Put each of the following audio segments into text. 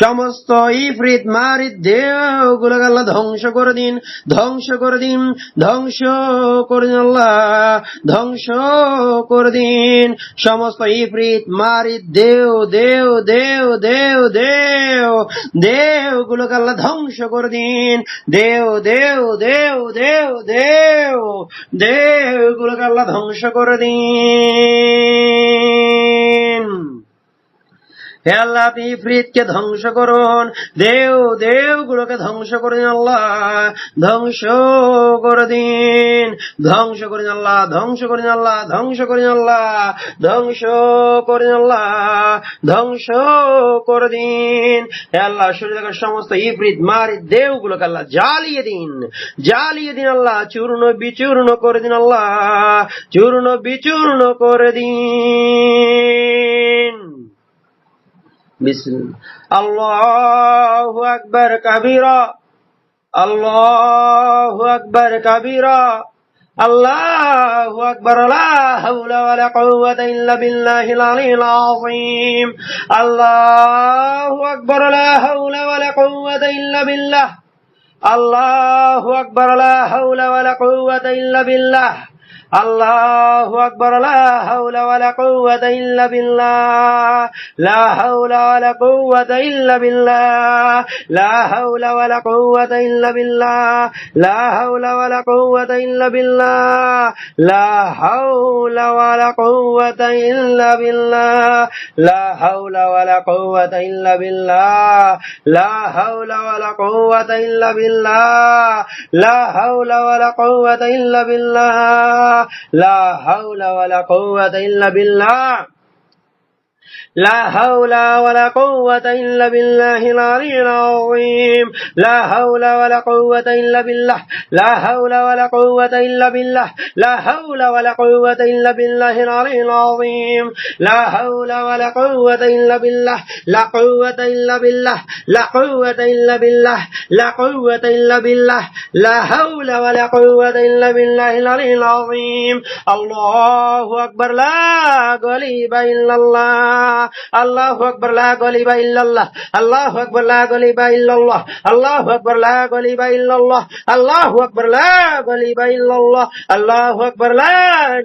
সমস্ত ইফরিত মারিদ দেহগুলোকে আল্লাহ ধ্বংস করে দিন, ধ্বংস করে দিন, ধ্বংস করে দিন আল্লাহ, ধ্বংস করে দিন। সমস্ত ইফরিত মারিদ দেহগুলোকে আল্লাহ ধ্বংস করে দিন। দেহগুলোকে আল্লাহ ধ্বংস করে দিন। হে আল্লাহ, আপনি ইফরিতকে ধ্বংস করুন, দেহগুলোকে ধ্বংস করে দিন আল্লাহ, ধ্বংস করে দিন, ধ্বংস করে দিন আল্লাহ, ধ্বংস করে দিন আল্লাহ, ধ্বংস করে দিন আল্লাহ, ধ্বংস করে দিন আল্লাহ, ধ্বংস করে দিন। হে আল্লাহ, শরীর থাকা সমস্ত ইফরিত মারিদ দেহগুলোকে আল্লাহ জ্বালিয়ে দিন, জ্বালিয়ে দিন আল্লাহ, চূর্ণ বিচূর্ণ করে দিন আল্লাহ, চূর্ণ বিচূর্ণ করে দিন। আল্লাহু আকবার কাবীরা, আল্লাহু আকবার কাবীরা, আল্লাহু আকবার, লা হাওলা ওয়ালা কুওয়াতা ইল্লা বিল্লাহিল আলিয়্যিল আযীম। আল্লাহু আকবার, লা হাওলা ওয়ালা কুওয়াতা ইল্লা বিল্লাহ। আল্লাহু আকবার, লা হাওলা ওয়ালা কুওয়াতা ইল্লা বিল্লাহ। আল্লাহু আকবার, লা হাওলা ওয়ালা কুওয়াতা ইল্লা বিল্লাহ, লা হাওলা ওয়ালা কুওয়াতা ইল্লা বিল্লাহ, লা হাওলা ওয়ালা কুওয়াতা ইল্লা বিল্লাহ, লা হাওলা ওয়ালা কুওয়াতা ইল্লা বিল্লাহ, লা হাওলা ওয়ালা কুওয়াতা ইল্লা বিল্লাহ, লা হাওলা ওয়ালা কুওয়াতা ইল্লা বিল্লাহ, লা হাওলা ওয়ালা কুওয়াতা ইল্লা বিল্লাহ, লা হাওলা ওয়ালা কুওয়াতা ইল্লা বিল্লাহ, লা হাওলা ওয়ালা কুওয়াতা ইল্লা বিল্লাহ, لا حول ولا قوة إلا بالله العلي العظيم. لا حول ولا قوة إلا بالله، لا حول ولا قوة إلا بالله، لا حول ولا قوة إلا بالله العلي العظيم. لا حول ولا قوة إلا بالله، لا قوة إلا بالله، لا قوة إلا بالله، لا قوة إلا بالله، لا حول ولا قوة إلا بالله العلي العظيم. الله أكبر، لا غالب إلا الله. আল্লাহু আকবার, লা গালিবা ইল্লাল্লাহ, আল্লাহু আকবার, লা গালিবা ইল্লাল্লাহ, আল্লাহু আকবার, লা গালিবা ইল্লাল্লাহ, আল্লাহু আকবার, লা গালিবা ইল্লাল্লাহ, আল্লাহু আকবার, লা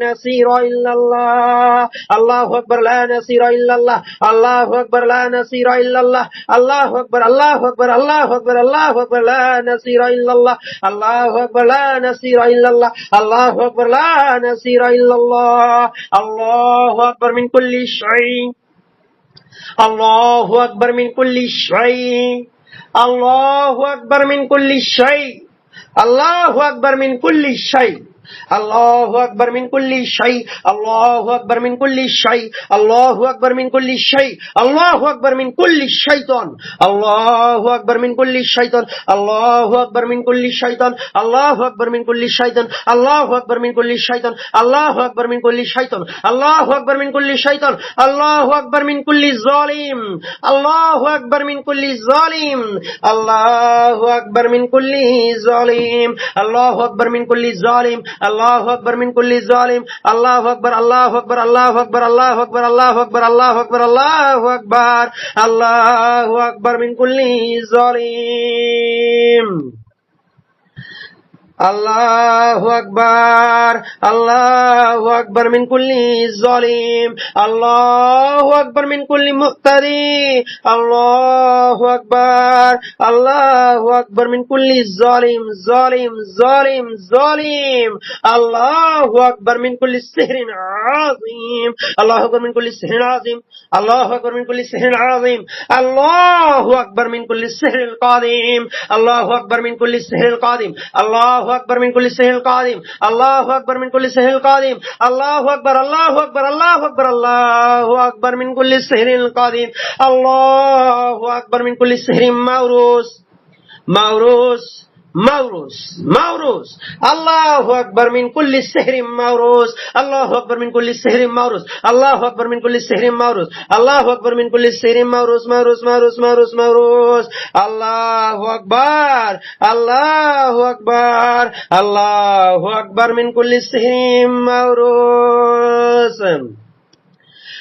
নাসিরা ইল্লাল্লাহ, আল্লাহু আকবার, লা নাসিরা ইল্লাল্লাহ, আল্লাহু আকবার, লা নাসিরা ইল্লাল্লাহ, আল্লাহু আকবার, আল্লাহু আকবার, আল্লাহু আকবার, আল্লাহু আকবার, লা নাসিরা ইল্লাল্লাহ, আল্লাহু আকবার, লা নাসিরা ইল্লাল্লাহ, আল্লাহু আকবার, লা নাসিরা ইল্লাল্লাহ। আল্লাহু আকবার মিন কুল্লি শাই, আল্লাহু আকবার মিন কুল্লি শাই, আল্লাহু আকবার মিন কুল্লি শাই, আল্লাহু আকবার মিন কুল্লি শাই, আল্লাহু আকবার মিন কুল্লি শাই, আল্লাহু আকবার মিন কুল্লি শাই, আল্লাহু আকবার মিন কুল্লি শাই, আল্লাহু আকবার মিন কুল্লি শাইতান, আল্লাহু আকবার মিন কুল্লি শাইতান, আল্লাহু আকবার মিন কুল্লি শাইতান, আল্লাহু আকবার মিন কুল্লি শাইতান, আল্লাহু আকবার মিন কুল্লি শাইতান, আল্লাহু আকবার মিন কুল্লি শাইতান, আল্লাহু আকবার মিন কুল্লি শাইতান, আল্লাহু আকবার মিন কুল্লি জালিম, আল্লাহু আকবার মিন কুল্লি জালিম, আল্লাহু আকবার মিন কুল্লি জালিম, আল্লাহু আকবার মিন কুল্লি জালিম, আল্লাহু আকবার মিন কুল্লি জালিম, আল্লাহু আকবার, আল্লাহু আকবার, আল্লাহু আকবার, আল্লাহু আকবার, আল্লাহু আকবার, আল্লাহু আকবার, আল্লাহু আকবার, আল্লাহু আকবার মিন কুল্লি জালিম। আল্লাহু আকবার, আল্লাহু আকবার মিন কুল্লি জালিম, আল্লাহু আকবার মিন কুল্লি মুক্তাদি, আল্লাহু আকবার, আল্লাহু আকবার মিন কুল্লি জালিম, জালিম, জালিম, জালিম, আল্লাহু আকবার মিন কুল্লি সিহরিন আযীম, আল্লাহু আকবার মিন কুল্লি সিহরিন আযীম, আল্লাহু আকবার মিন কুল্লি সিহরিন আযীম, আল্লাহু আকবার মিন কুল্লি সিহরিল কাদিম, আল্লাহু আকবার মিন কুল্লি সিহরিল কাদিম, আল্লাহু আকবার মিন কুল্লি সিহরিল কাদিম, আল্লাহু আকবার মিন কুল্লি সিহরিল কাদিম, আল্লাহু আকবার, আল্লাহু আকবার, আল্লাহু আকবার, আল্লাহু আকবার মিন কুল্লি সিহরিল কাদিম, আল্লাহু আকবার মিন কুল্লি সিহরিন মাওরুস, মাওরুস, মাওরুস, মাওরুস, আল্লাহু আকবার মিন কুল্লি সিহরিন মাওরুস, আল্লাহু আকবার মিন কুল্লি সিহরিন মাওরুস, আল্লাহু আকবার মিন কুল্লি সিহরিন মাওরুস, আল্লাহু আকবার মিন কুল্লি সিহরিন মাওরুস, মাওরুস, মাওরুস, মাওরুস, মাওরুস, আল্লাহু আকবার, আল্লাহু আকবার, আল্লাহু আকবার মিন কুল্লি সিহরিন মাওরুস।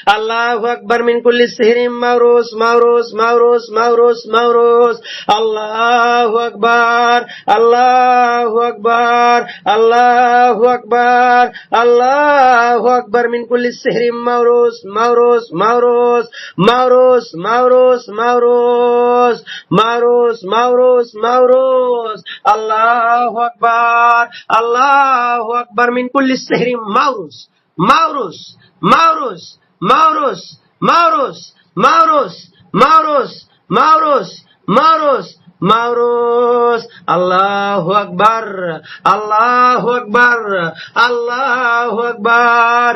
Allahu Akbar min kulli sihrin mawrus, mawrus, mawrus, mawrus, mawrus. Allahu Akbar, Allahu Akbar, Allahu Akbar, Allahu Akbar min kulli sihrin mawrus, mawrus, mawrus, mawrus, mawrus, mawrus, mawrus, mawrus, mawrus. Allahu Akbar, Allahu Akbar min kulli sihrin mawrus, mawrus, mawrus, mawrus, mawrus, mawrus, mawrus, mawrus, mawrus, mawrus. Allahu Akbar, Allahu Akbar, Allahu Akbar.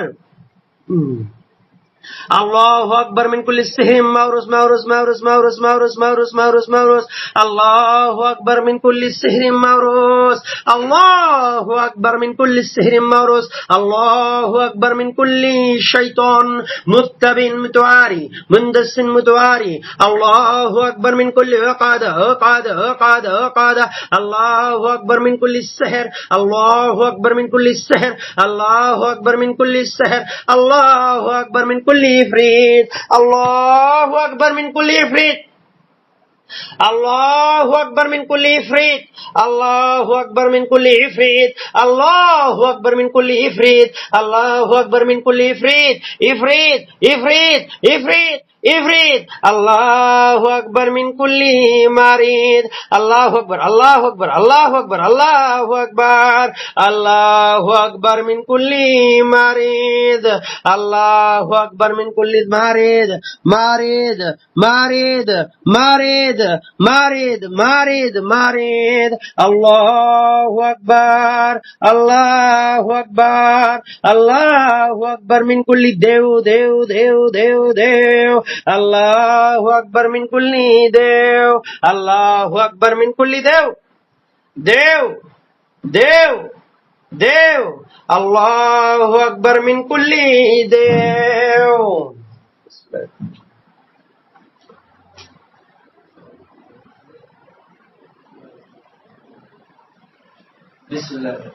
Allahu Akbar min kulli sihrin mawrus, mawrus, mawrus, mawrus, mawrus, mawrus, mawrus, mawrus. Allahu Akbar min kulli sihrin mawrus. Allahu Akbar min kulli sihrin mawrus. Allahu Akbar min kulli shaytan muttabin mutawari mundassin mutawari. Allahu Akbar min kulli uqada uqada uqada uqada. Allahu Akbar min kulli sihr. Allahu Akbar min kulli sihr. Allahu Akbar min kulli sihr. Allahu Akbar min kulli ifrit. Allahu Akbar min kulli ifrit. Allahu Akbar min kulli ifrit. Allahu Akbar min kulli ifrit. Allahu Akbar min kulli ifrit. Allahu Akbar min kulli ifrit. Ifrit, ifrit, ifrit, ifrit. Allahu Akbar min kulli marid. Allahu Akbar, Allahu Akbar, Allahu Akbar, Allahu Akbar. Allahu Akbar min kulli marid. Allahu Akbar min kulli marid. Marid, marid, marid, marid, marid, marid. Allahu Akbar, Allahu Akbar, Allahu Akbar min kulli dev, dev, dev, dev, dev. Allahu Akbar min kulli dev. Allahu Akbar min kulli dev. Dev, dev, dev. Allahu Akbar min kulli dev. Bismillah.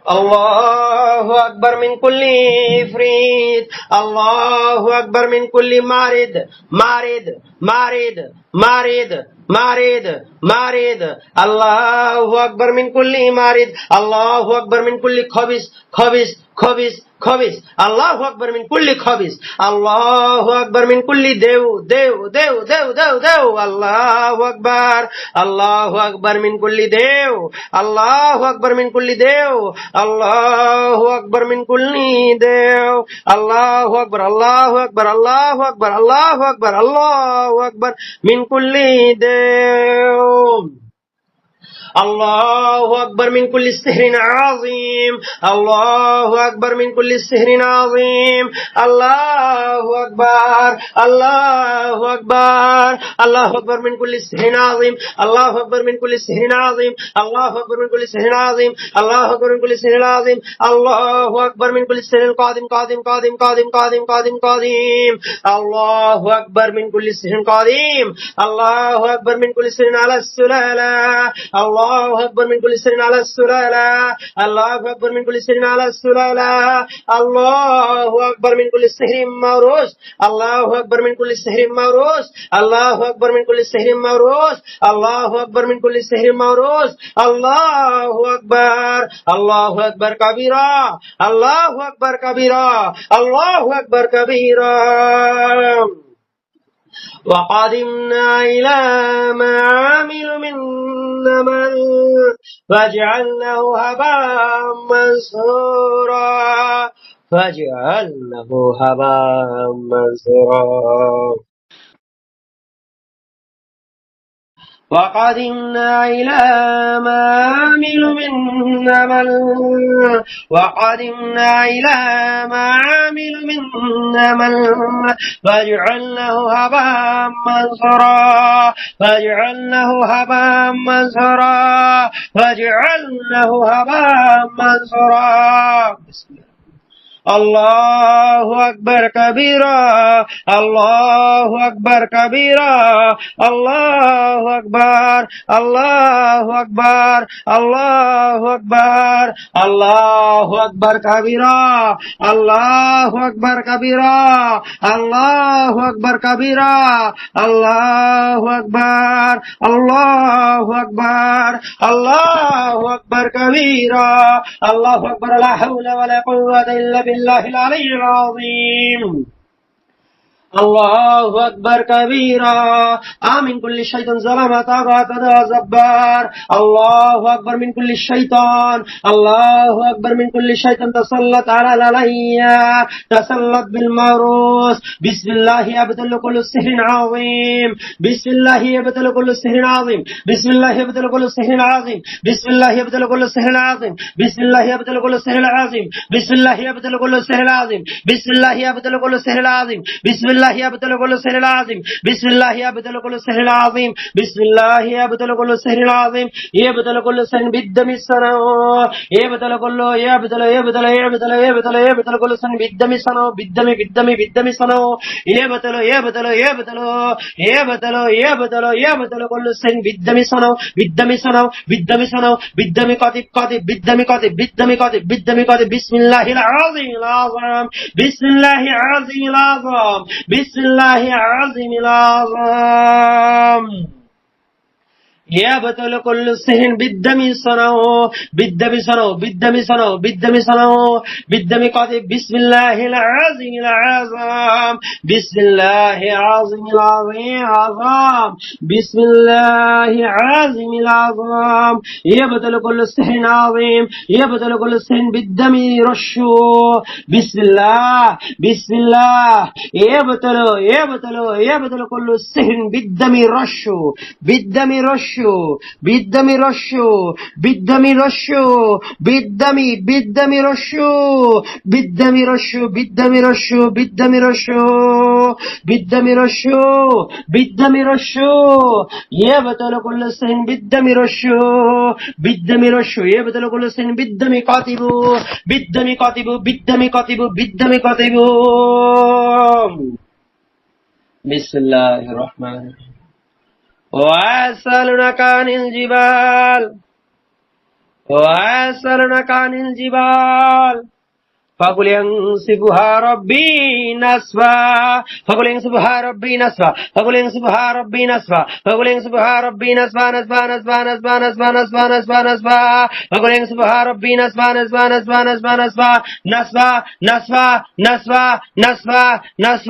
Allahu Akbar min kulli ifrit. Allahu Akbar min kulli marid. Marid, marid, marid, marid, marid. Allahu Akbar min kulli marid. Allahu Akbar min kulli khabis, khabis, khabis, khabis. Allahu Akbar min kulli khabis. Allahu Akbar min kulli dev, dev, dev, dev, dev, dev. Allahu Akbar, Allahu Akbar min kulli dev. Allahu Akbar min kulli dev. Allahu Akbar min kulli dev. Allahu Akbar, Allahu Akbar, Allahu Akbar, Allahu Akbar, Allahu Akbar min kulli dev. Allahu Akbar min kulli sihrin azim. Allahu Akbar min kulli sihrin azim. Allahu Akbar, Allahu Akbar, Allahu Akbar min kulli sihrin azim. Allahu Akbar min kulli sihrin azim. Allahu Akbar min kulli sihrin azim. Allahu Akbar min kulli sihrin azim. Allahu Akbar min kulli sihrin qadim, qadim, qadim, qadim, qadim, qadim, qadim. Allahu Akbar min kulli sihrin qadim. Allahu Akbar min kulli sihrin ala sulala. Allahu Akbar min kulli sihrin ala sulala. Allahu Akbar min kulli sihrin ala sulala. Allahu Akbar min kulli sihrin mawrus. Allahu Akbar min kulli sihrin mawrus. Allahu Akbar min kulli sihrin mawrus. Allahu Akbar min kulli sihrin mawrus. Allahu Akbar, Allahu Akbar kabira. Allahu Akbar kabira. Allahu Akbar kabira. وقدمنا إلى ما عملوا من عمل فجعلناه هباء منثورا. فجعلناه هباء منثورا. وقدمنا إلى ما عملوا من عمل. وقدمنا إلى ما عملوا من عمل فجعلناه هباء منثورا. فجعلناه هباء منثورا. فجعلناه هباء منثورا. আল্লাহু আকবার কাবীরা, আল্লাহু আকবার কাবীরা, আল্লাহু আকবার, আল্লাহু আকবার, আল্লাহু আকবার, আল্লাহু আকবার কাবীরা, আল্লাহু আকবার কাবীরা, আল্লাহু আকবার কাবীরা, আল্লাহু আকবার, আল্লাহু আকবার, আল্লাহু আকবার কাবীরা, আল্লাহু আকবার, লা হাওলা ওয়ালা কুওয়াতা ইল্লা বিল্লাহিল আলিয়্যিল আযীম। الله أكبر كبيرا آمين كل شيطان ظلم طغى جبار. الله أكبر من كل شيطان، الله أكبر من كل شيطان تسلط على العليا، تسلط بالمعروس. بسم الله يبطل كل سحر عظيم، بسم الله يبطل كل سحر عظيم، بسم الله يبطل كل سحر عظيم، بسم الله يبطل كل سحر عظيم، بسم الله يبطل كل سحر عظيم، بسم الله يبطل كل سحر عظيم، بسم الله يبطل كل سحر عظيم، بسم الله يبطل كل سحر عظيم، بسم الله يبطل كل سحر عظيم، بسم الله يبطل كل سحر عظيم. يبطل كل سحر بالدم السنة، يبطل كل يبطل يبطل يبطل يبطل يبطل كل سحر بالدم السنة، بالدم بالدم بالدم السنة. يبطل يبطل يبطل يبطل يبطل يبطل كل سحر بالدم السنة، بالدم السنة، بالدم السنة، بالدم قاتب قاتب، بالدم قاتب، بالدم قاتب، بالدم قاتب. بسم الله العظيم العظيم، بسم الله العظيم العظيم، بسم الله العظيم العظيم. يبطل كل سحر بالدم صنعه، بالدم صنعه، بالدم صنعه، بالدم صنعه، بالدم قاتب. بسم الله العظيم العظيم، بسم الله العظيم العظيم العظيم، بسم الله العظيم العظيم. يبطل كل سحر عظيم، يبطل كل سحر بالدم رشه. بسم الله بسم الله. يبطل يبطل يبطل كل سحر بالدم رشه، بالدم رشه، بالدم رشه، بالدم رشه، بالدم بالدم رشه، بالدم رشه، بالدم رشه، بالدم رشه، بالدم رشه، بالدم رشه. يبطل كل سحر بالدم رشه، بالدم رشه. يبطل كل سحر بالدم قاتب، بالدم قاتب، بالدم قاتب، بالدم قاتب. بسم الله الرحمن الرحيم. ويسألونك عن الجبال، ويسألونك عن الجبال فقل ينسفها ربي نسفا، فقل ينسفها ربي نسفا، فقل ينسفها ربي نسفا، فقل ينسفها ربي نسفا نسفا نسفا نسفا نسفا نسفا نسفا نسفا، فقل ينسفها ربي نسفا نسفا نسفا نسفا نسفا نسفا نسفا نسفا نسفا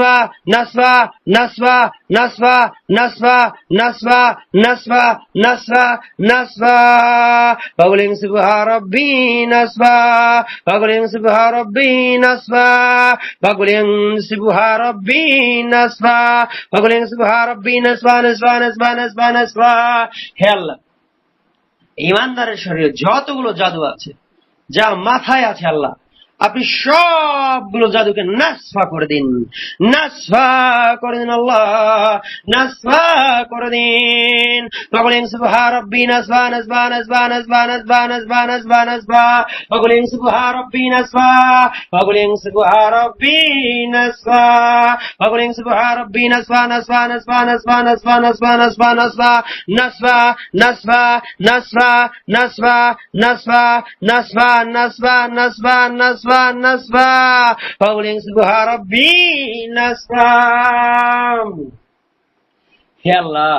نسفا نسفا نسفا نسفا نسفا نسفا نسفا نسفا نسفا. فقل ينسفها ربي نسفا، فقل ينسفها ربي نسفا، فقل ينسفها ربي نسفا، فقل ينسفها ربي نسفا نسفا نسفا نسفا نسفا. হে আল্লাহ, ঈমানদারের শরীরে যতগুলো জাদু আছে, যা মাথায় আছে আল্লাহ, আপনি সবগুলো জাদুকে নাসফা করে দিন, নাসফা করে দিন আল্লাহ, নাসফা করে দিন. فقل ينسفها ربي نسفا نسفا نسفا نسفا نسفا نسفا نسفا نسفا، فقل ينسفها ربي نسفا، فقل ينسفها ربي نسفا، فقل ينسفها ربي نسفا نسفا نسفا نسفا نسفا نسفا نسفا نسفا نسفا نسفا نسفا نسفا نسفا نسفا نسفا نسفا نسفا نسفا، فقل ينسفها ربي نسفا. হে আল্লাহ,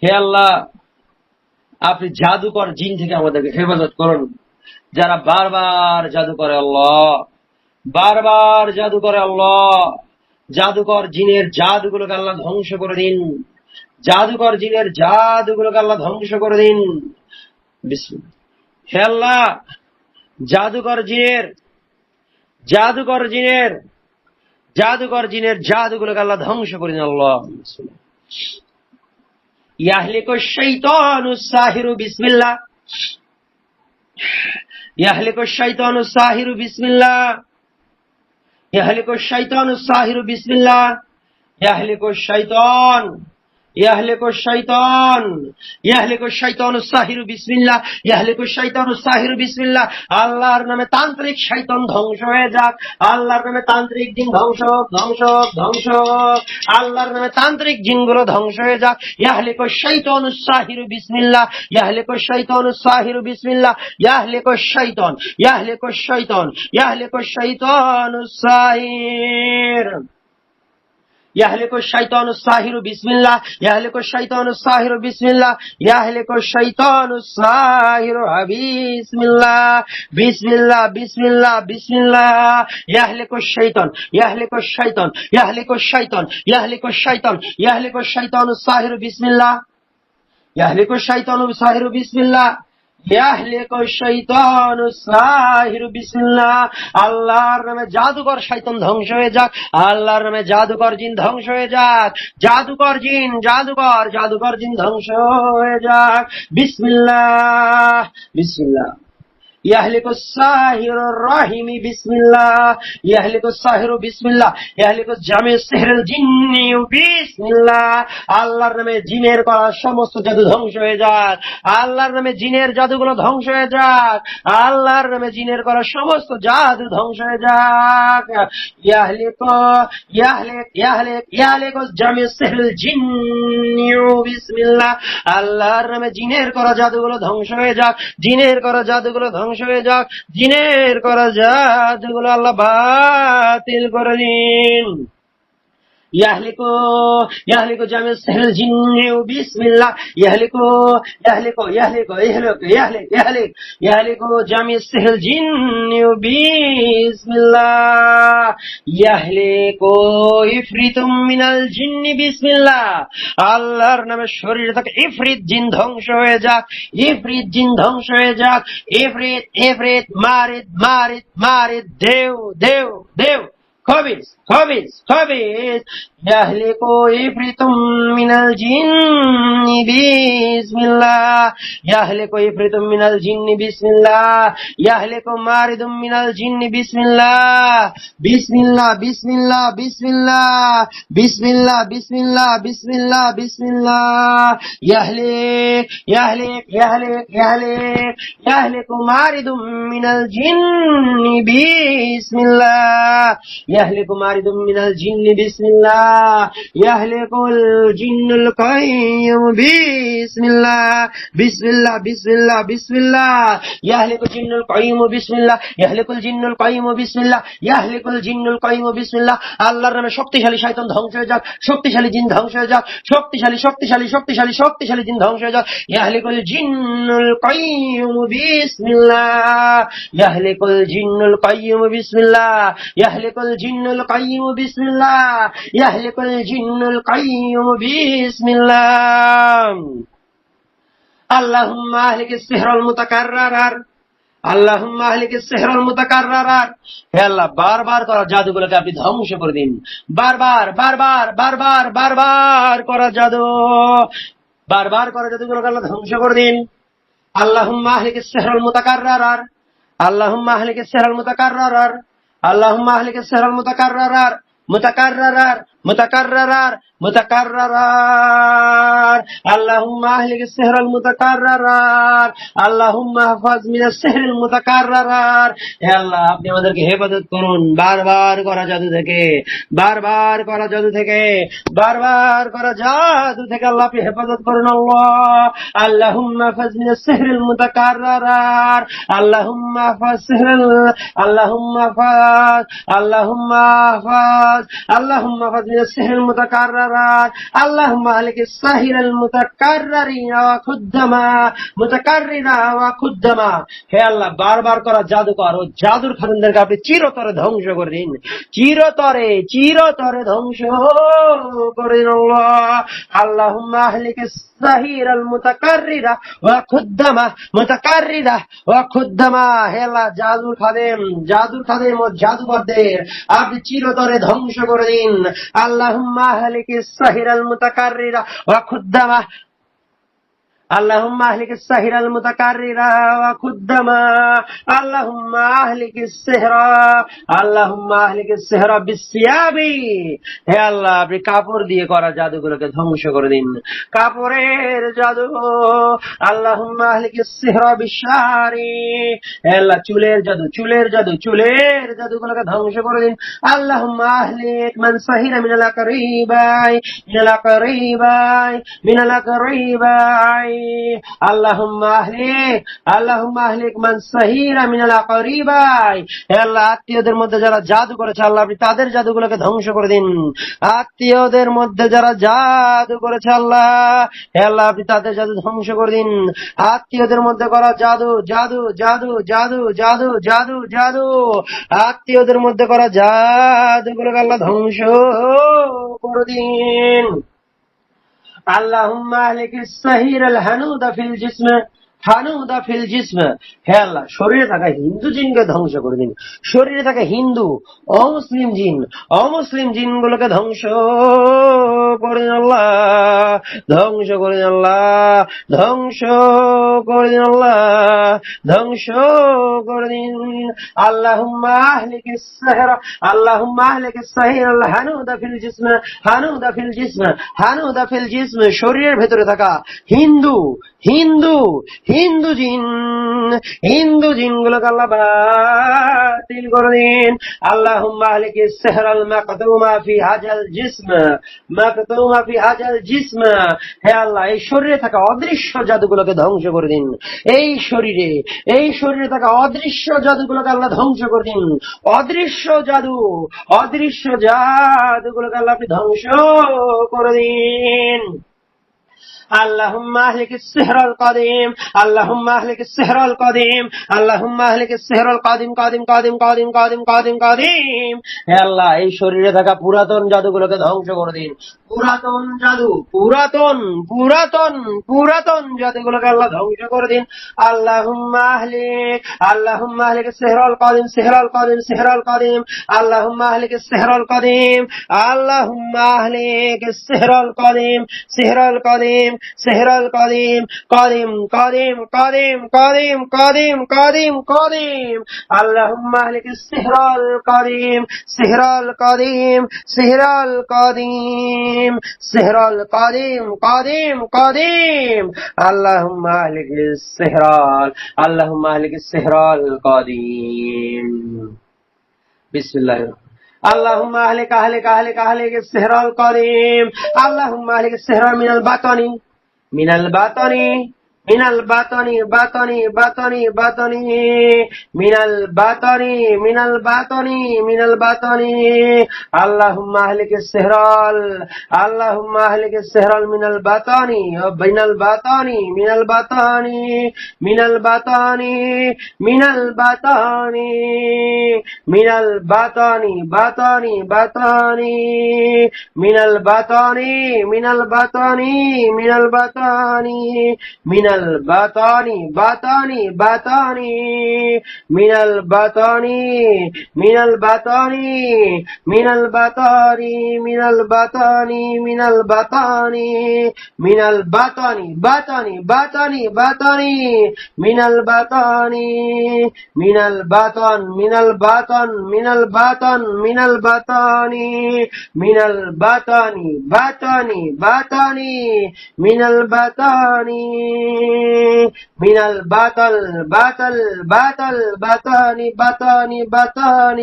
হে আল্লাহ, আপনি জাদুকর জিন থেকে আমাদেরকে হেফাজত করুন, যারা বারবার জাদু করে আল্লাহ, বারবার জাদু করে আল্লাহ. জাদুকর জিনের জাদুগুলোকে আল্লাহ ধ্বংস করে দিন, জাদুকর জিনের জাদুগুলোকে আল্লাহ ধ্বংস করে দিন. বিসমিল্লাহ. হে আল্লাহ, জাদুকর জিনের জাদুকর জিনের জাদুকর জিনের জাদুগুলোকে আল্লাহ ধ্বংস করে দিন আল্লাহ. ইয়াহলিকু শাইতানু সাহিরু বিসমিল্লাহ, ইয়াহলিকু শাইতানু সাহিরু বিসমিল্লাহ, ইয়াহলিকু শাইতানু সাহিরু বিসমিল্লাহ, ইয়াহলিকু শাইতান ইয়াহলিকু শাইতান, ইয়াহলিকু শাইতানুস সাহিরু বিসমিল্লাহ, ইয়াহলিকু শাইতানুস সাহিরু বিসমিল্লাহ। আল্লাহর নামে তান্ত্রিক শয়তান ধ্বংস হয়ে যাক, আল্লাহর নামে তান্ত্রিক জিন ধ্বংস ধ্বংস ধ্বংস, আল্লাহর নামে তান্ত্রিক জিনগুলো ধ্বংস হয়ে যাক। ইয়াহলিকু শাইতানুস সাহিরু বিসমিল্লাহ, ইয়াহলিকু শাইতানুস সাহিরু বিসমিল্লাহ, ইয়াহলিকু শাইতান, ইয়াহলিকু শাইতান, ইয়াহলিকু শাইতানুস সাহির, يهلك الشيطان الساحر بسم الله، يهلك الشيطان الساحر بسم الله، يهلك الشيطان الساحر بسم الله، بسم الله بسم الله بسم الله، يهلك الشيطان، يهلك الشيطان، يهلك الشيطان، يهلك الشيطان، يهلك الشيطان الساحر بسم الله، يهلك الشيطان الساحر بسم الله، ইয়াহলিকু শাইতানুস সাহিরু বিসমিল্লাহ। আল্লাহর নামে জাদুকর শয়তান ধ্বংস হয়ে যাক, আল্লাহর নামে জাদুকর জিন ধ্বংস হয়ে যাক, জাদুকর জিন, জাদুকর জিন ধ্বংস হয়ে যাক। বিসমিল্লাহ বিসমিল্লাহ। ইয়াহলিকু সাহিরুর রাহিম বিসমিল্লাহ, ইয়াহলিকু সাহিরু বিসমিল্লাহ, ইয়াহলিকু জামি সিহরুল জিন্নি বিসমিল্লাহ। আল্লাহর নামে জিনের করা সমস্ত জাদু ধ্বংস হয়ে যাক, আল্লাহর নামে জিনের জাদুগুলো ধ্বংস হয়ে যাক, আল্লাহর নামে জিনের করা সমস্ত জাদু ধ্বংস হয়ে যাক। ইয়াহলিকু ইয়াহলিক ইয়াহলিক ইয়াহলিকু জামি সিহরুল জিন্নি বিসমিল্লাহ। আল্লাহর নামে জিনের করা জাদুগুলো ধ্বংস হয়ে যাক, জিনের করা জাদুগুলো ধ্বংস হয়ে যাক, জিনের করা জাদুগুলো আল্লাহ বাতিল করে দিন। ইয়াহলিকু ইয়াহলিকু জামি সিহরুল জিন্নি বিসমিল্লাহ, ইয়াহলিকু ইয়াহলিকু ইয়াহলিকু ইয়াহলিকু ইয়াহলিক ইয়াহলিক ইয়াহলিকু জামি সিহরুল জিন্নি বিসমিল্লাহ, ইয়াহলিকু ইফরিতুম মিনাল জিন্নি বিসমিল্লাহ। আল্লাহর নামে শরীরে থাকে ইফরিত জিন ধ্বংস হয়ে যাক, ইফরিত জিন ধ্বংস হয়ে যাক, ইফরিত ইফরিত মারিদ মারিদ মারিদ, দেও দেও দেও, খবিস খবিস খবিস। ইয়াহলিকু ইফরিতুম মিনাল জিন্নি বিসমিল্লাহ, ইয়াহলিকু ইফরিতুম মিনাল জিন্নি বিসমিল্লাহ, ইয়াহলিকু মারিদুম মিনাল জিন্নি বিসমিল্লাহ, বিসমিল্লাহ বিসমিল্লাহ বিসমিল্লাহ বিসমিল্লাহ বিসমিল্লাহ বিসমিল্লাহ বিসমিল্লাহ। ইয়াহলিক ইয়াহলিক ইয়াহলিক ইয়াহলিক ইয়াহলিকু মারিদুম মিনাল জিন্নি বিসমিল্লাহ, ইয়াহলিকু মারিদুম মিনাল জিন্নি বিসমিল্লাহ, ইয়াহলিকুল জিন্নুল কাইয়ুম বিসমিল্লাহ, বিসমিল্লাহ বিসমিল্লাহ বিসমিল্লাহ। ইয়াহলিকুল জিন্নুল কাইয়ুম বিসমিল্লাহ, ইয়াহলিকুল জিন্নুল কাইয়ুম বিসমিল্লাহ, ইয়াহলিকুল জিন্নুল কাইয়ুম বিসমিল্লাহ। আল্লাহর নামে শক্তিশালী শয়তান ধ্বংস হয়ে যাক, শক্তিশালী জিন ধ্বংস হয়ে যাক, শক্তিশালী শক্তিশালী শক্তিশালী শক্তিশালী জিন ধ্বংস হয়ে যাক। ইয়াহলিকুল জিন্নুল কাইয়ুম বিসমিল্লাহ, ইয়াহলিকুল জিন্নুল কাইয়ুম বিসমিল্লাহ, ইয়াহলিকুল জিন্নুল কাইয়ুম বিসমিল্লাহ, ইয়াহলিকুল জিন্নুল কাইয়ুম বিসমিল্লাহ। আল্লাহুম্মা আহলিকিস সিহরাল মুতাকাররার, আল্লাহুম্মা আহলিকিস সিহরাল মুতাকাররার। হে আল্লাহ, বারবার করা জাদুগুলোকে আপনি ধ্বংস করে দিন, বারবার বারবার বারবার বারবার করা জাদু, বারবার করা জাদুগুলোকে আল্লাহ ধ্বংস করে দিন। আল্লাহুম্মা আহলিকিস সিহরাল মুতাকাররার, আল্লাহুম্মা আহলিকিস সিহরাল মুতাকাররার, আল্লাহুম্মা আহলিকিস সিহরাল মুতাকাররার, মুতাকাররার মুতাকাররার মুতাকাররার। আল্লাহুম্মা আহলিকিস সিহরাল মুতাকাররার, আল্লাহুম্মা হাফাজ মিনাস সিহরিল মুতাকাররার। হে আল্লাহ, আপনি আমাদেরকে হেফাজত করুন বারবার করা জাদু থেকে, বারবার করা জাদু থেকে, বারবার করা জাদু থেকে আল্লাহ আপনি হেফাজত করুন। আল্লাহ আল্লাহুম্মা হাফাজ মিনাস সিহরিল মুতাকাররার, আল্লাহুম্মা হাফাজ সিহরিল, আল্লাহুম্মা হাফাজ, আল্লাহুম্মা হাফাজ, আল্লাহুম্মা হাফাজ মিনাস সিহরিল মুতাকাররার, আল্লাহুম্মা আহলিকিস সাহিরাল মুতাকাররিনা ওয়া খুদ্দামা, মুতাকাররিনা ওয়া খুদ্দামা। হে আল্লাহ, বারবার করা জাদুকর ও জাদুর খাদেমদেরকে আপনি চিরতরে ধ্বংস করে দিন, চিরতরে চিরতরে ধ্বংস করে দিন। আল্লাহ আল্লাহুম্মা আহলিকিস সাহিরাল মুতাকাররিনা ওয়া খুদ্দামা, মুতাকাররিনা ওয়া খুদ্দামা। হে আল্লাহ, জাদুর খাদেম ও জাদুকরদের আপনি চিরতরে ধ্বংস করে দিন। আল্লাহুম্মা আহলিকিস সাহিরাল মুতাকাররিনা ওয়া খুদ্দামা, اللهم اهلك السهر المتكرر وخدما اللهم اهلك السهر اللهم اهلك السهر بالثياب হে আল্লাহ আপনি কাপড় দিয়ে করা জাদুগুলোকে ধ্বংস করে দিন কাপড়ের জাদু আল্লাহুম্মা আহলিকিস সিহরা বিশারি হে আল্লাহ চুলের জাদুগুলোকে ধ্বংস করে দিন আল্লাহুম্মা আহলিক মান সাহিরা মিনাল আকরিবাই আল্লাহুম্মা আহলিক মান সাহিরা মিনাল আকরিবাই হে আল্লাহ আত্মীয়দের মধ্যে যারা জাদু করেছে আল্লাহ আপনি তাদের জাদুগুলোকে ধ্বংস করে দিন আত্মীয়দের মধ্যে যারা জাদু করেছে আল্লাহ হে আল্লাহ আপনি তাদের জাদু ধ্বংস করে দিন আত্মীয়দের মধ্যে করা জাদু আত্মীয়দের মধ্যে করা জাদুগুলোকে আল্লাহ ধ্বংস করে দিন আল্লাহুম্মা আহলিকিস সাহিরাল হানুদা ফিল জিসম হে আল্লাহ শরীরে থাকা হিন্দু জিনকে ধ্বংস করে দিন শরীরে থাকা হিন্দু অমুসলিম জিনগুলোকে ধ্বংস করে দিন আল্লাহ ধ্বংস করে দিন আল্লাহুম্মা আহলিকিস সাহিরাল হানুদা ফিল জিসম শরীরের ভেতরে থাকা হিন্দু জিনগুলোকে আল্লাহ বাতিল করে দিন আল্লাহুম্মা আহলিকিস সিহরাল মাকতুমা ফি হাজাল জিসম হে আল্লাহ এই শরীরে থাকা অদৃশ্য জাদুগুলোকে ধ্বংস করে দিন এই শরীরে থাকা অদৃশ্য জাদুগুলোকে আল্লাহ ধ্বংস করে দিন অদৃশ্য জাদুগুলোকে আল্লাহ আপনি ধ্বংস করে দিন اللهم اهلك السحر القديم قادم হে আল্লাহ এই শরীরে থাকা পুরাতন জাদুগুলোকে ধ্বংস করে দিন পুরাতন জাদুগুলোকে আল্লাহ ধ্বংস করে দিন আল্লাহুম্মা আহলিক সিহরাল কাদিম আল্লাহুম্মা আহলিক সিহরাল কাদিম সিহরাল কাদিম আল্লাহুম্মা আহলিকিস সিহরাল কাদিম আল্লাহুম্মা আহলিকিস সিহরাল কাদিম বিসমিল্লাহির اللهم اهلك السحر القديم اللهم اهلك السحر من الباطن من الباطن اللهم اهلك السحر من الباطن وبين الباطن من الباطن من الباطن من الباطن من الباطن باطن من الباطن من الباطن من الباطن من الباطن من الباطن من الباطن من الباطن من الباطن من الباطن من الباطن من الباطن من الباطن من الباطن من الباطن من الباطن من الباطن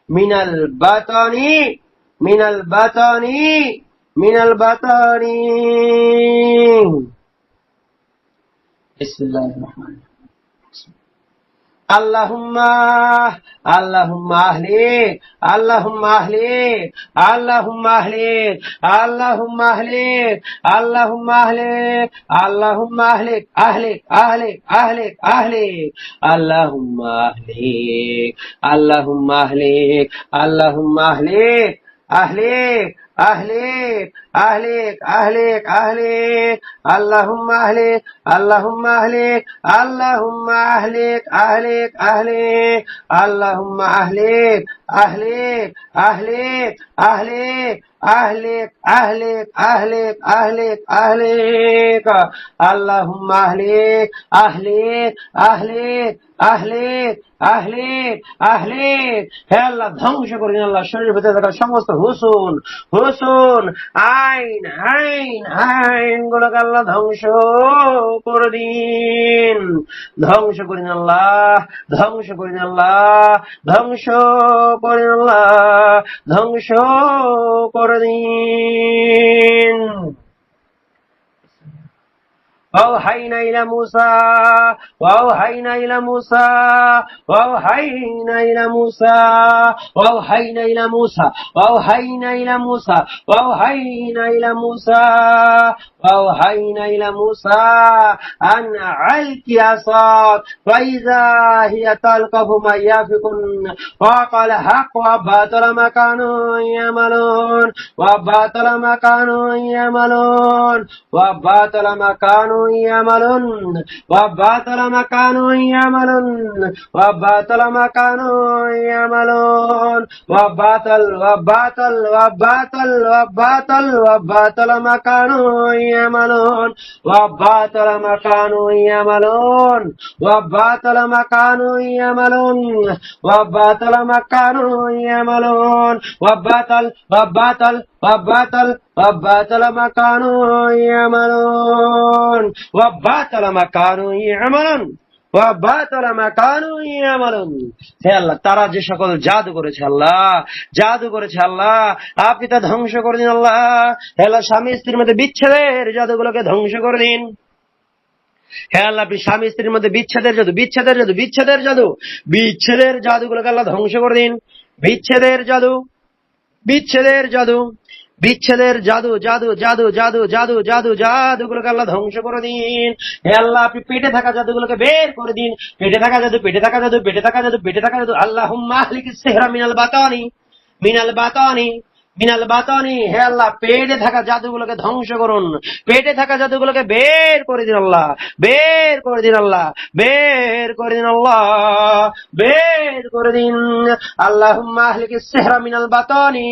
من الباطن من الباطل من الباطن بسم الله الرحمن الرحيم اللهم اهلك أهلك أهلك أهلك أهلك أهلك اللهم أهلك أهلك أهلك أهلك أهلك أهلك হে আল্লাহ ধ্বংস করে দিন আল্লাহ শরীরের ভিতরে থাকা সমস্ত হুসুন হুসুন আইন আইন আইন গুলোকে আল্লাহ ধ্বংস করে দিন ধ্বংস করে দিন আল্লাহ ধ্বংস করে দিন আল্লাহ ধ্বংস করে দিন আল্লাহ ধ্বংস করে দিন وأوحينا إلى موسى وأوحينا إلى موسى وأوحينا إلى موسى وأوحينا إلى موسى وأوحينا إلى موسى وأوحينا إلى موسى وأوحينا إلى موسى أن ألق عصاك فإذا هي تلقف ما يأفكون وقال الحق وباطل ما كانوا يعملون وباطل ما كانوا يعملون وباطل ما كانوا يعملون وباطل ما كانوا يعملون وباطل ما كانوا يعملون وباطل وباطل وباطل وباطل وباطل ما كانوا يعملون وباطل ما كانوا يعملون وباطل ما كانوا يعملون وباطل ما كانوا يعملون وباطل وباطل وباطل وباطل ما كانوا يعملون وباطل ما كانوا يعملون وباطل ما كانوا يعملون হে আল্লাহ তারা যে সকল জাদু করেছে আল্লাহ জাদু করেছে আল্লাহ আপনি তা ধ্বংস করে দিন আল্লাহ হে আল্লাহ স্বামী স্ত্রীর মধ্যে বিচ্ছেদের জাদুগুলোকে ধ্বংস করে দিন হে আল্লাহ আপনি স্বামী স্ত্রীর মধ্যে বিচ্ছেদের জাদু বিচ্ছেদের জাদু বিচ্ছেদের জাদু বিচ্ছেদের জাদুগুলোকে আল্লাহ ধ্বংস করে দিন বিচ্ছেদের জাদু বিচ্ছেদের জাদু বিচ্ছেদের জাদু জাদু জাদু জাদু জাদু জাদু জাদুগুলোকে আল্লাহ ধ্বংস করে দিন হে আল্লাহ আপনি পেটে থাকা জাদুগুলোকে বের করে দিন পেটে থাকা জাদু পেটে থাকা জাদু পেটে থাকা জাদু পেটে থাকা জাদু আল্লাহুম্মা আহলিকিস সিহরা মিনাল বাতানি মিনাল বাতানি মিনাল বাতানি হে আল্লাহ পেটে থাকা জাদুগুলোকে ধ্বংস করুন পেটে থাকা জাদুগুলোকে বের করে দিন আল্লাহ বের করে দিন আল্লাহ বের করে দিন আল্লাহ বের করে দিন আল্লাহুম্মা আহলিকিস সিহরা মিনাল বাতানি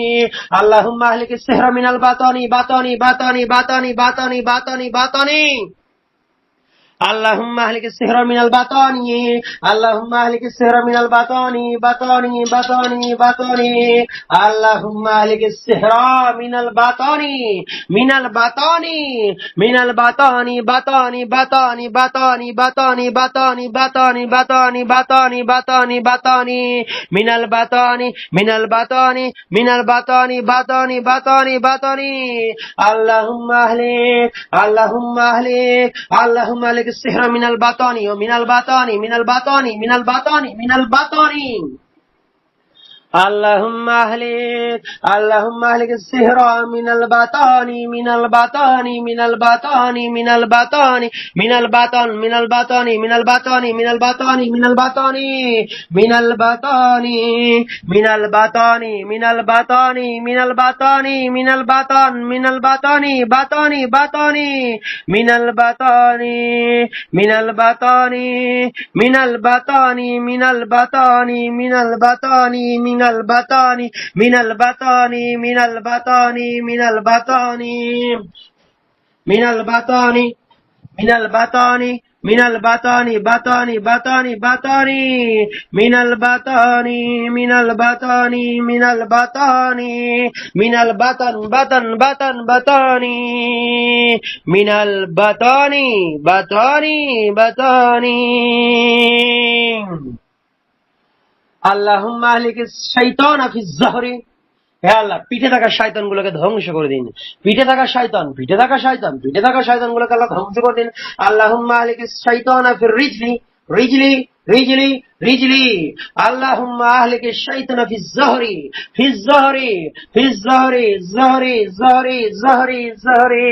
আল্লাহুম্মা আহলিকিস সিহরা মিনাল বাতানি বাতানি বাতানি বাতানি বাতানি বাতানি বাতানি اللهم اهلك السحر من البطاني اللهم اهلك السحر من البطاني بطاني بطاني بطاني اللهم اهلك السحر من البطاني من البطاني من البطاني بطاني بطاني بطاني بطاني بطاني بطاني بطاني بطاني بطاني بطاني من البطاني من البطاني من البطاني بطاني بطاني بطاني اللهم اهلك اللهم اهلك اللهم اهلك السحر من البطاني ومن البطاني من البطاني من البطاني من البطاني اللهم اهلك السحر من البطاني من البطاني من البطاني من البطاني من البطن من البطاني من البطاني من البطاني من البطاني من البطاني من البطاني من البطاني من البطاني من البطن من البطاني بطاني بطاني من البطاني من البطاني من البطاني من البطاني من البطاني من البطاني من البطاني من البطاني من البطاني من البطاني من البطاني من البطاني بطاني بطاني بطاني من البطاني من البطاني من البطاني من البطن بطن بطن بطاني من البطاني بطاني بطاني আল্লাহুম্মা আহলিকিস শাইতানা ফিজ যাহরি হে আল্লাহ পিঠে থাকা শয়তানগুলোকে ধ্বংস করে দিন পিঠে থাকা শয়তান পিঠে থাকা শয়তান পিঠে থাকা শয়তানগুলোকে আল্লাহ ধ্বংস করে দিন আল্লাহুম্মা আহলিকিস শাইতানা ফির রিজলি রিজলি রিজলি রিজলি আল্লাহুম্মা আহলিকিস শাইতানা ফিজ যাহরি ফিজ যাহরি ফিজ যাহরি যাহরি যাহরি যাহরি যাহরি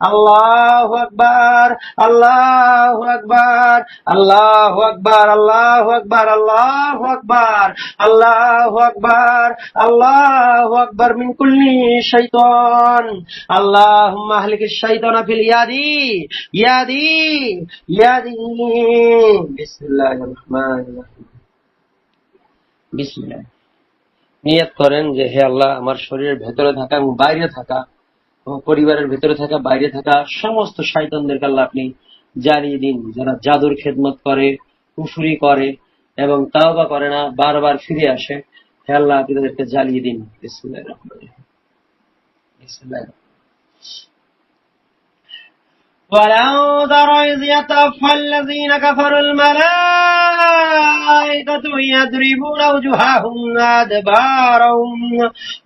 আল্লাহু আকবার আল্লাহু আকবার আল্লাহু আকবার আল্লাহু আকবার আল্লাহু আকবার আল্লাহু আকবার আল্লাহু আকবার মিন কুল্লি শাইতান আল্লাহুম্মা আহলিকিস শাইতানা ফিল ইয়াদি ইয়াদি ইয়াদি বিসমিল্লাহির রহমানির রহিম বিসমিল্লাহ নিয়ত করেন যে হে আল্লাহ, আমার শরীরের ভেতরে থাকা এবং বাইরে থাকা, আমার পরিবারের ভেতরে থাকা বাইরে থাকা সমস্ত শয়তানদেরকে আল্লাহ আপনি জ্বালিয়ে দিন। যারা জাদুর খেদমত করে, কুফরি করে এবং তাওবা করে না, বারবার ফিরে আসে, হে আল্লাহ আপনি তাদেরকে জ্বালিয়ে দিন। বিসমিল্লাহির রহমানির রহিম। বিসমিল্লাহির রহমানির রহিম। ولو ترى إذ يتوفى الذين كفروا الملائكة يضربون وجوههم وأدبارهم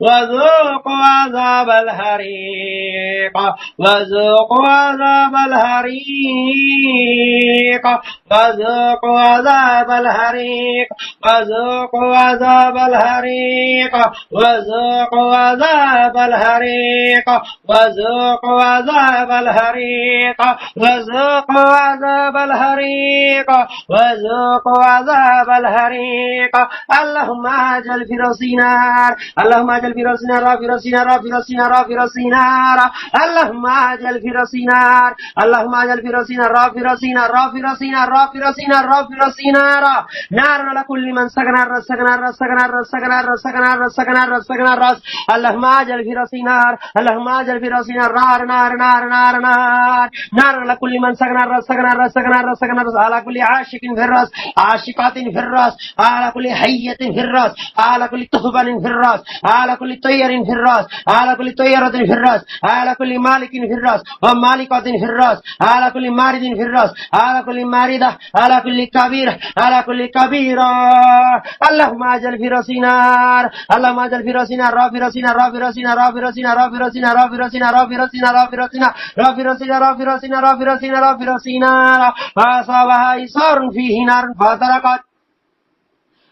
وذوقوا عذاب الحريق وذوقوا عذاب الحريق وذوقوا عذاب الحريق وذوقوا عذاب الحريق وذوقوا عذاب الحريق وذوقوا عذاب الحريق وذوقوا عذاب الحريق وذوقوا عذاب الحريق. اللهم اجعل في راسنا نار، اللهم اجعل في راسنا نار، في راسنا نار، في راسنا نار، في راسنا نار. اللهم اجعل في راسنا نار، اللهم اجعل في راسنا نار، في راسنا نار، في راسنا نار، في راسنا نار، في راسنا نار. نار على كل من سكن الراس، سكن الراس، سكن الراس، سكن الراس، سكن الراس، سكن الراس، سكن الراس. اللهم اجعل في راسنا نار، اللهم اجعل في راسنا نار، نار نار نار نار نار على كل من سكن الراس، سكن الراس، سكن الراس، سكن الراس. على كل عاشق في الراس، عاشقات في الراس، على كل حية في الراس، على كل تهبان في الراس، على كل طير في الراس، على كل طيرة في الراس، على كل مالك في الراس ومالكة في الراس، على كل مارد في الراس، على كل ماردة، على كل كبير، على كل كبيرة. اللهم اجعل في راسنا نار، اللهم اجعل في راسنا نار، في راسنا نار، في راسنا نار، في راسنا نار، في راسنا نار، في راسنا نار، في راسنا نار، في راسنا نار، في راسنا نار، في راسنا نار، في راسنا نار، في راسنا نار. فأصابها إصار فيه نار فاحترقت،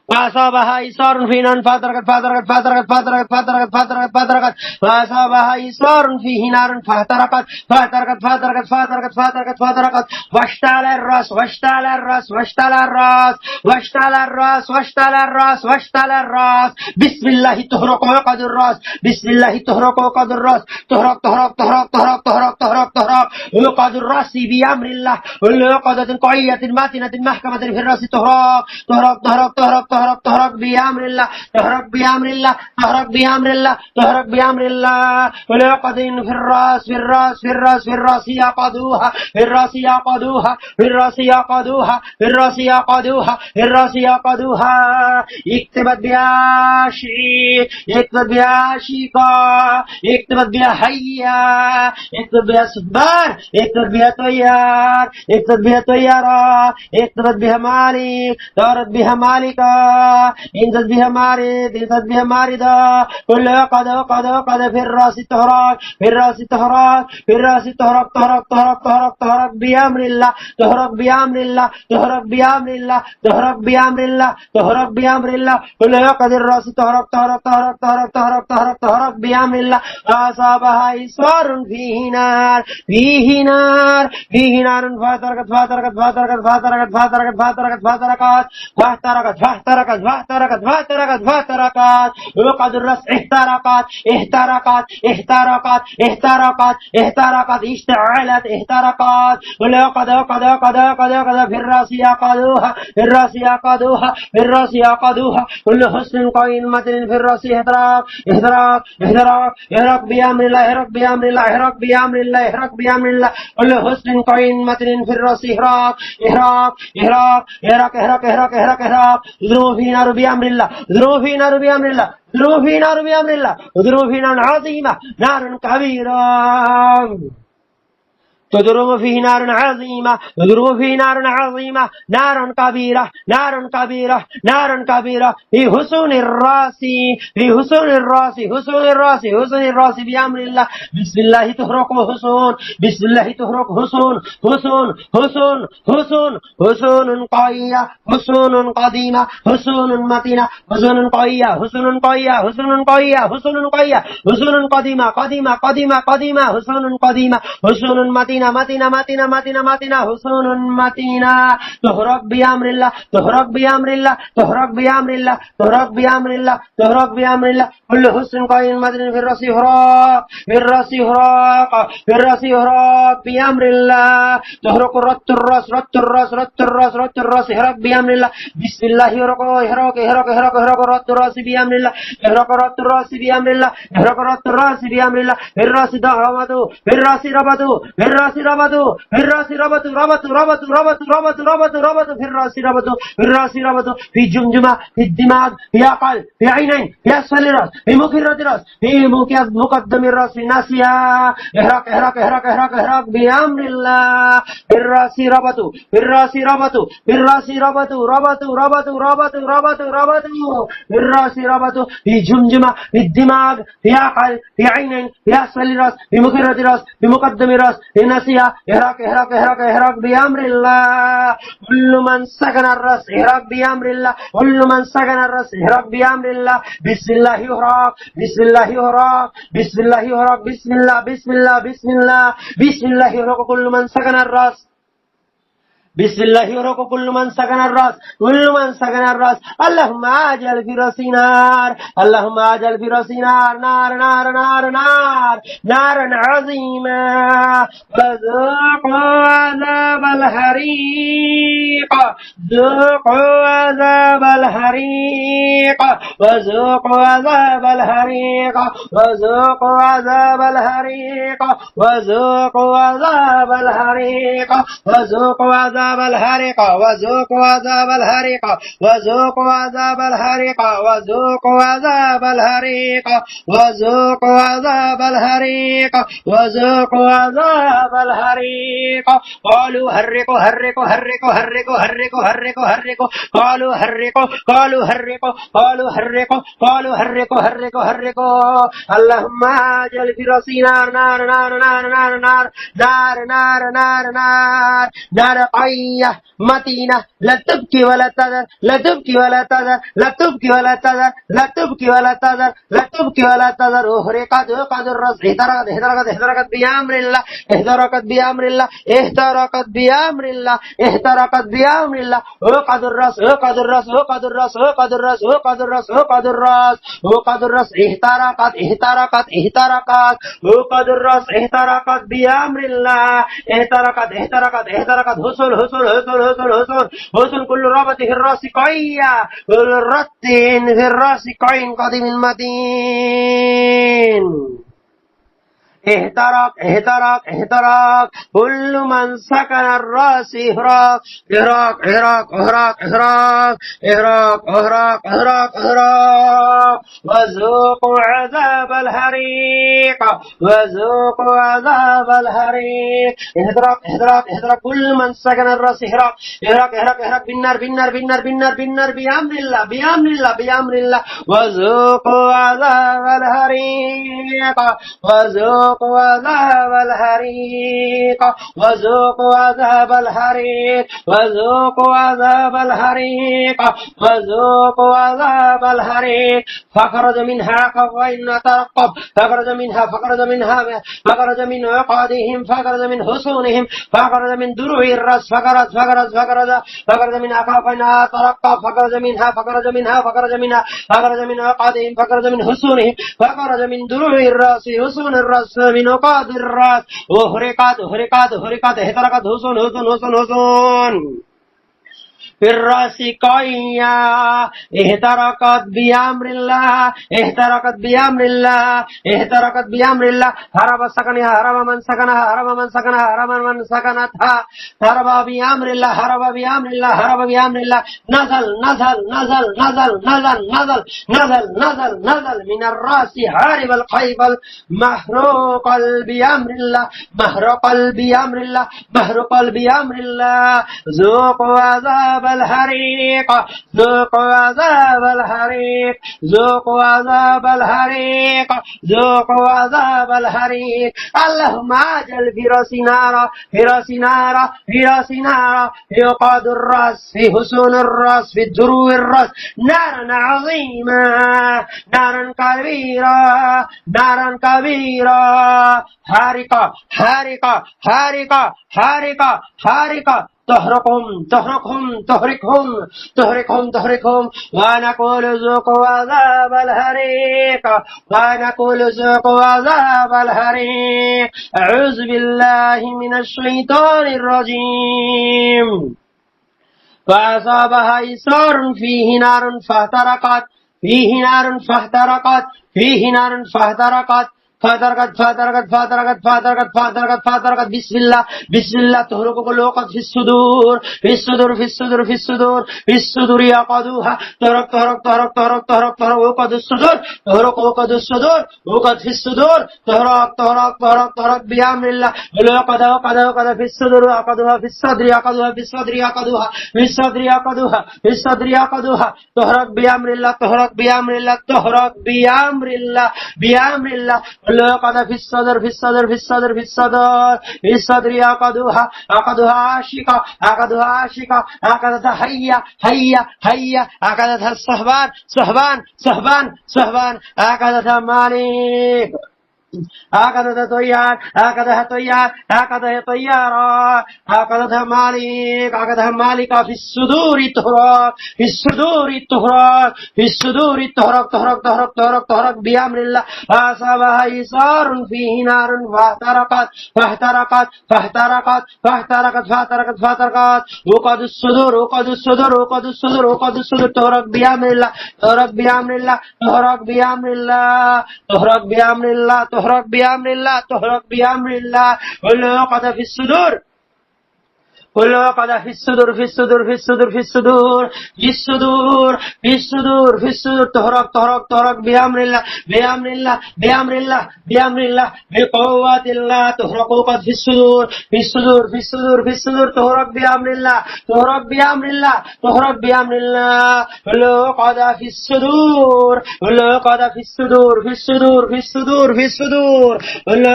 فأصابها إصار فيه نار فاحترقت، فاحترقت، فاحترقت، فاحترقت، فاحترقت، فاحترقت، فاحترقت. فأصابها إصار فيه نار فاحترقت، فاحترقت، فاحترقت، فاحترقت، فاحترقت، فاحترقت. واشتعل الرأس، واشتعل الرأس، واشتعل الرأس، واشتعل الرأس، واشتعل الرأس، واشتعل الرأس. بسم الله تهرق وقد الرأس، بسم الله تهرق وقد الرأس. تهرق تهرق تهرق تهرق تهرق تهرق تهرق وقد الرأس بأمر الله. ولقدة قوية ماتنة محكمة في الرأس. تهرق تهرق تهرق تهرق تهرق تهرق بأمر الله، تهرق بأمر الله، تهرق بأمر الله، تهرق بأمر الله. ولقد في الرأس، في الرأس، في الرأس، في الرأس يقضوها، في الرأس يقضوها، في الرأس يقضوها، في الرأس يقضوها، في الرأس يقضوها. اكتبت بها شيء، اكتبت بها شيقا، اكتبت بها حيا، اكتبت بها سبار، اكتبت بها طيار، اكتبت بها طيارة، اكتبت بها مالك، دارت بها مالكا، انزل بها مارد، انزل بها ماردة. كل قد قد قد في الراس تهرق، في الراس تهرق، في الراس تهرق، تهرق تهرق تهرق تهرق بأمر الله، تهرق بأمر الله، تهرق بأمر الله، تهرق بأمر الله، تهرق بأمر الله. كل قد الراس تهرق، تهرق تهرق تهرق تهرق تهرق تهرق بأمر الله. فأصابها إصرار فيه نار، فيه نار، فيه نار فاحترقت، فاحترقت، فاحترقت، فاحترقت، فاحترقت، فاحترقت، فاحترقت، فاحترقت، فاحترقت، فاحترقت، فاحترقت، فاحترقت. وقد الرأس احترقت، احترقت، احترقت، احترقت، احترقت، اشتعلت، احترقت. ولقد قد قد قد قد في الرأس يقضوها، في الرأس يقضوها، في الرأس يقضوها. كل حسن قائمة في الرأس احتراق، احتراق، احتراق، احرق بأمر الله، احرق بأمر الله، احرق بأمر الله، احرق بأمر الله. كل حسن قائمة في الرأس احراق، احراق، احراق، احرق، احرق، احرق، احرق، احرق. اضربوا في نار بأمر الله، اضربوا في نار بأمر الله، اضربوا في نار بأمر الله، اضربوا في نار عظيمة، نار كبيرة. تضرب فيه نار عظيمة، تضرب فيه نار عظيمة، نار كبيرة، نار كبيرة، نار كبيرة. في حسن الراس، في حسن الراس، حسن الراس، حسن الراس بأمر الله. بسم الله تهرق حسن، بسم الله تهرق حسن، حسن، حسن، حسن، حسن قوية، حسن قديمة، حسن متينة، حسن قوية، حسن قوية، حسن قوية، حسن قوية، حسن قديمة، قديمة، قديمة، قديمة، حسن قديمة، حسن متينة، متينة متينة متينة متينة متينة حصون متينة تهرق بأمر الله تهرق بأمر الله تهرق بأمر الله تهرق بأمر الله تهرق بأمر الله كل حسن قائم مدن في الرأس يهراق في الرأس يهراق في الرأس يهراق بأمر الله تهرق رت الرأس رت الرأس رت الرأس رت الرأس يهرق بأمر الله بسم الله يهرق يهرق يهرق يهرق يهرق رت الرأس بأمر الله يهرق رت الرأس بأمر الله يهرق رت الرأس بأمر الله في الرأس ضربته في الرأس ربطه في الرأس ربطه في الرأس ربطه ربطه ربطه ربطه ربطه ربطه ربطه في الرأس ربطه في الرأس ربطه في جمجمة في الدماغ في عقل في عينين في أسفل الرأس في مخرة الرأس في مقدم الرأس في ناسيا احرق احرق احرق احرق احرق بأمر الله في الرأس ربطه في الرأس ربطه في الرأس ربطه ربطه ربطه ربطه ربطه ربطه في الرأس ربطه في جمجمة في الدماغ في عقل في عينين في أسفل الرأس في مخرة الرأس في مقدم الرأس في ناسيا احرق احرق احرق احرق بأمر الله كل من سكن الرأس احرق بأمر الله كل من سكن الرأس احرق بأمر الله بسم الله يحرق بسم الله يحرق بسم الله يحرق بسم الله بسم الله بسم الله بسم الله يحرق كل من سكن الرأس بسم الله يحرق كل من سكن الرأس كل من سكن الرأس اللهم اجعل في رأسي نار اللهم اجعل في رأسي نار نار نار نار نار نارا عظيما فذوقوا عذاب الحريق ذوقوا عذاب الحريق وذوقوا عذاب الحريق وذوقوا عذاب الحريق وذوقوا عذاب الحريق وذوقوا عذاب الحريق وذوقوا عذاب الحريق وذوقوا عذاب الحريق وذوقوا عذاب الحريق وذوقوا عذاب الحريق وذوقوا عذاب الحريق قالوا حرقوا حرقوا حرقوا حرقوا حرقوا حرقوا حرقوا قالوا حرقوا قالوا حرقوا قالوا حرقوا قالوا حرقوا حرقوا حرقوا اللهم اجعل في رأسي نار نار نار نار نار نار نار نار نار نار نار قية متينة لا تبكي ولا تذر لا تبكي ولا تذر لا تبكي ولا تذر لا تبكي ولا تذر لا تبكي ولا تذر احرقت احرقت الرأس احترقت احترقت احترقت بأمر الله احترقت بأمر الله احترقت بأمر الله احترقت بأمر الله احرقت الرأس احرقت الرأس احرقت الرأس احرقت الرأس احرقت الرأس احرقت الرأس احرقت الرأس احترقت احترقت احترقت احرقت الرأس احترقت بأمر الله احترقت احترقت احترقت حصل حصل حصل حصل حصل حصل كل ربط في الرأس قية كل رت في الرأس قين قديم المتين احترق احترق احترق كل من سكن الرأس احرق احرق احرق احرق احرق احرق احرق احرق احرق وذوقوا عذاب الحريق وذوقوا عذاب الحريق احترق احترق احترق كل من سكن الرأس احرق احرق احرق احرق بالنار بالنار بالنار بالنار بالنار بأمر الله بأمر الله بأمر الله وذوقوا عذاب الحريق وذوقوا عذاب الحريق وذوقوا عذاب الحريق وذوقوا عذاب الحريق وذوقوا عذاب الحريق فخرج منها قوين ترقب فخرج منها فخرج منها فخرج من عقادهم فخرج من حصونهم فخرج من دروع الرأس فخرج فخرج فخرج فخرج من قوين ترقب فخرج منها فخرج منها فخرج منها فخرج من عقادهم فخرج من حصونهم فخرج من دروع الرأس حصون الرأس من عقاد الرأس وحرقت حرقت حرقت احترقت حصون حصون حصون حصون في الرأس قية احترقت بأمر الله احترقت بأمر الله احترقت بأمر الله هرب سكنها هرب من سكنها هرب من سكنها هرب من سكنتها هرب بأمر الله هرب بأمر الله هرب بأمر الله نزل نزل نزل نزل نزل نزل نزل نزل نزل من الرأس هارب القيبل محروق بأمر الله محروق بأمر الله محروق بأمر الله ذوقوا عذاب الحريق ذوقوا عذاب الحريق ذوقوا عذاب الحريق ذوقوا عذاب الحريق اللهم اجعل في راس نارا في راس نارا في راس نارا في عقد الراس في حصون الراس في دروع الراس نارا عظيمة نارا كبيرة نارا كبيرة حارقة حارقة حارقة حارقة حارقة تحرقهم تحرقهم تحرقهم تحرقهم تحرقهم ونقول ذوقوا عذاب الحريق ونقول ذوقوا عذاب الحريق أعوذ بالله من الشيطان الرجيم فأصابها إصرار فيه نار فاحترقت فيه نار فاحترقت فيه نار فاحترقت فاترقت فاترقت فاترقت فاترقت فاترقت فاترقت بسم الله بسم الله تهرق كلوقت في الصدور في الصدور في الصدور في الصدور في الصدور يقضوها تهرق تهرق تهرق تهرق تهرق تهرق وقد الصدور تهرق وقد الصدور وقد في الصدور تهرق تهرق تهرق تهرق بأمر الله وقد وقد وقد في الصدور يقضوها في الصدر يقضوها في الصدر يقضوها في الصدر يقضوها في الصدر يقضوها تهرق بأمر الله تهرق بأمر الله تهرق بأمر الله بأمر الله وقد في الصدر في الصدر في الصدر في الصدر في الصدر يقضوها عقدها عاشقة عقدها عاشقة عقدتها حية حية حية عقدتها الصهبان صهبان صهبان صهبان عقدتها مالك عقدتها طيار عقدها طيار عقدها طيارة عقدتها مالك عقدها مالكة في الصدور تهرق في الصدور تهرق في الصدور تهرق تهرق تهرق تهرق تهرق بأمر الله أصابها إصرار فيه نار فاحترقت فاحترقت فاحترقت فاحترقت فاحترقت فاحترقت وقد الصدور وقد الصدور وقد الصدور وقد الصدور تهرق بأمر الله تهرق بأمر الله تهرق بأمر الله تهرق بأمر الله تهرق بأمر الله تهرق بأمر الله وقد في الصدور وقد في الصدور في الصدور في الصدور في الصدور في الصدور في الصدور في الصدور تهرق تهرق تهرق بأمر الله بأمر الله بأمر الله بأمر الله بقوة الله تهرق وقد في الصدور في الصدور في الصدور في الصدور تهرق بأمر الله تهرق بأمر الله تهرق بأمر الله وقد في الصدور وقد في الصدور في الصدور في الصدور في الصدور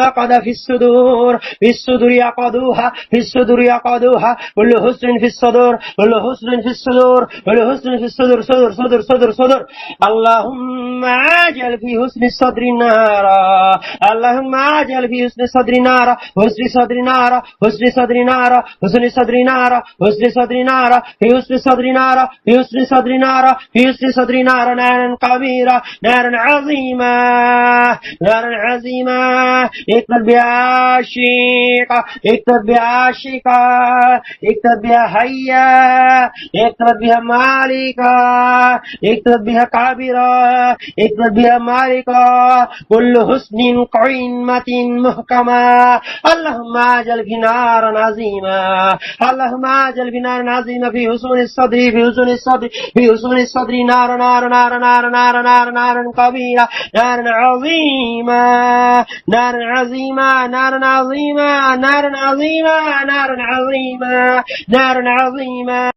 وقد في الصدور في الصدور يقضوها في الصدور يقضوها والحسن في الصدور والحسن في الصدور والحسن في الصدور صدر صدر صدر صدر اللهم عاجل في حسن الصدر نارا اللهم عاجل في حسن الصدر نارا حسن صدر نارا حسن صدر نارا حسن صدر نارا حسن صدر نارا في حسن صدر نارا في حسن صدر نارا في حسن صدر نارا نارا كبيرة نارا عظيمة نارا عظيمة اكتب بعاشقة اكتب بعاشقة اكتب بها حية اكتب بها مالكة اكتب بها كبيرة اكتب بها مالكة كل حسن قيمة محكمة اللهم اجل في نار عظيمة اللهم اجل في نار عظيمة في حصون الصدر في حصون الصدر في حصون الصدر نار نار نار نار نار نار نار كبيرة نار عظيمة نار عظيمة نار عظيمة نار عظيمة نار عظيمة نار عظيمة